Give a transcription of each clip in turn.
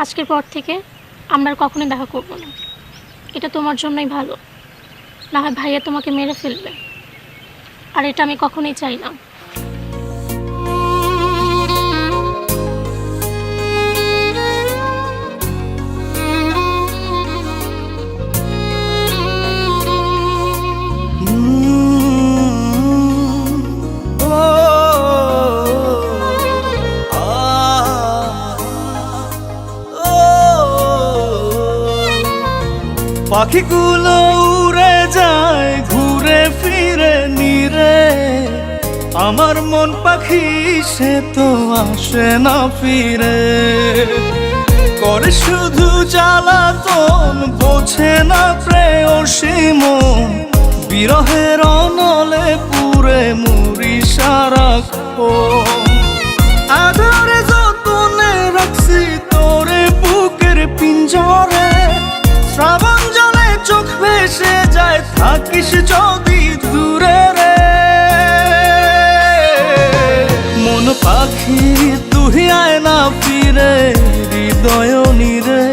আজকের পর থেকে আমরা আর কখনোই দেখা করব না। এটা তোমার জন্যই ভালো, না হয় ভাইয়া তোমাকে মেরে ফেলবে, আর এটা আমি কখনোই চাই না। পাখিগুলো উড়ে যায় ঘুরে ফিরে নিরে, আমার মন পাখি সে তো আসে না ফিরে। করে শুধু জ্বালাতন, বোঝে না প্রেয়সী মন, বিরহের অনলে পুরে মুড়ি সারাক্ষণ। আদরে যতনে রাখছি তোরে বুকের পিঞ্জরে, শ্রাবণ জলে চোখ ভেসে যায় থাকিস যদি দূরে রে। মন পাখি তুই আয় না ফিরে হৃদয় নিরে,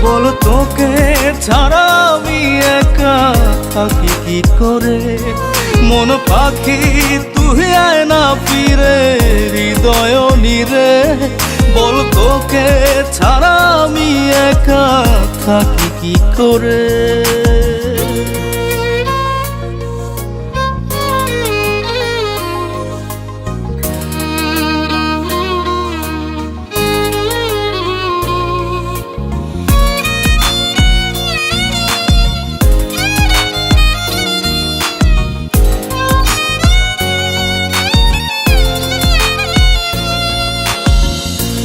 বল তোকে ছাড়া আমি একা থাকি কি করে। মন পাখি তুই আয় না ফিরে হৃদয় নিরে, বল তোকে ছাড়া আমি একা থাকি কি করে।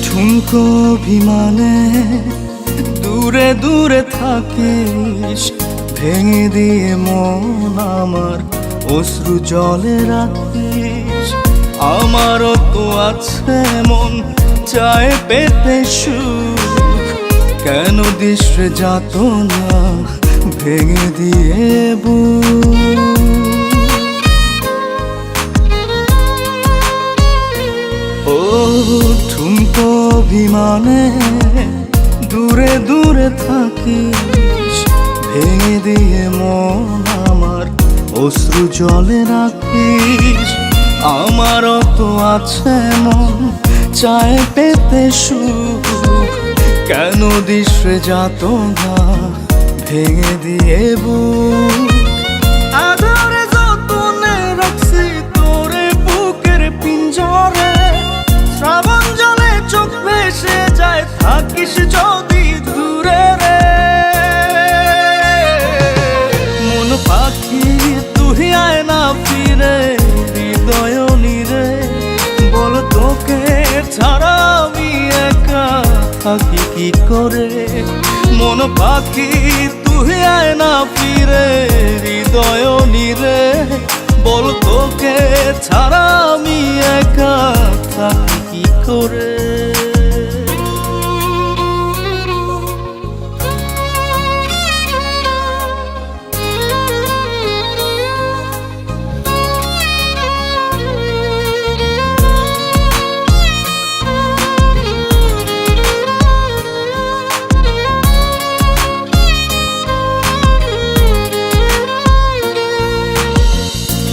ঠুনকো অভিমানে দূরে দূরে থাকিস, ভেঙে দিয়ে মন আমার অশ্রু জলে রাখিস। আমারও তো আছে মন চায় পেতে সুখ, কেন দিস যাত না ভেঙে দিয়ে বুক। ও ঠুনকো অভিমানে দূরে দূরে থাকিস, ভেঙে দিয়ে মন আমার অশ্রু জলে রাখিস। আমারও তো আছে মন চায় পেতে সুখ, কেন দিস যাত না ভেঙে দিয়ে বুক। আদরে যতনে রাখছি তোরে বুকের পিঞ্জরে, শ্রাবণ জলে চোখ ভেসে যায় থাকিস যদি দূরে রে। মন পাখি তুই আয় না ফিরে হৃদয় নিরে, বল তোকে ছাড়া আমি একা থাকি কি করে। মন পাখি তুই আয় না ফিরে হৃদয় নিরে, বল তোকে ছাড়া আমি একা থাকি কি করে।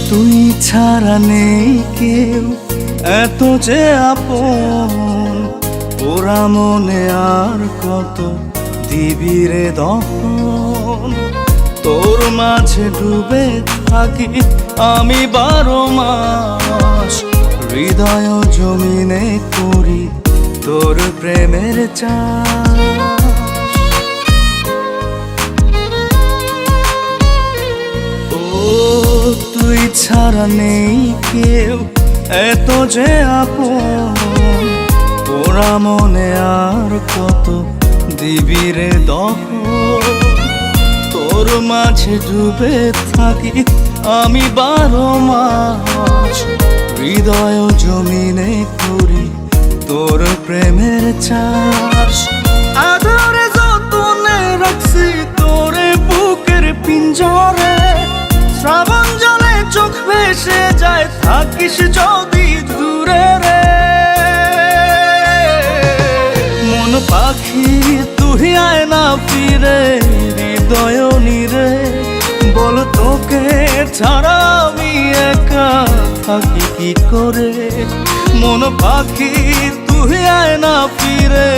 তুই ছাড়া নেই কেউ এত যে আপন, ওরা মনে আর কত দিবি রে দহন। তোর মাঝে ডুবে থাকি আমি 12 মাস, হৃদয় জমিনে করি তোর প্রেমের চাষ। তুই ছাড়া নেই কেউ এত যে আপন, ওরা মনে আর কত দিবি রে দহন। তোর মাঝে ডুবে থাকি আমি 12 মাস, হৃদয় জমিনে করি তোর প্রেমের চাষ। আদরে যতনে রাখছি তোরে বুকের পিঞ্জরে, শ্রাবণ জলে চোখ ভেসে যায় থাকিস যদি দূরে রে। মন পাখি ছাড়া আমি একা থাকি কি করে? মন পাখি তুই আয় না ফিরে,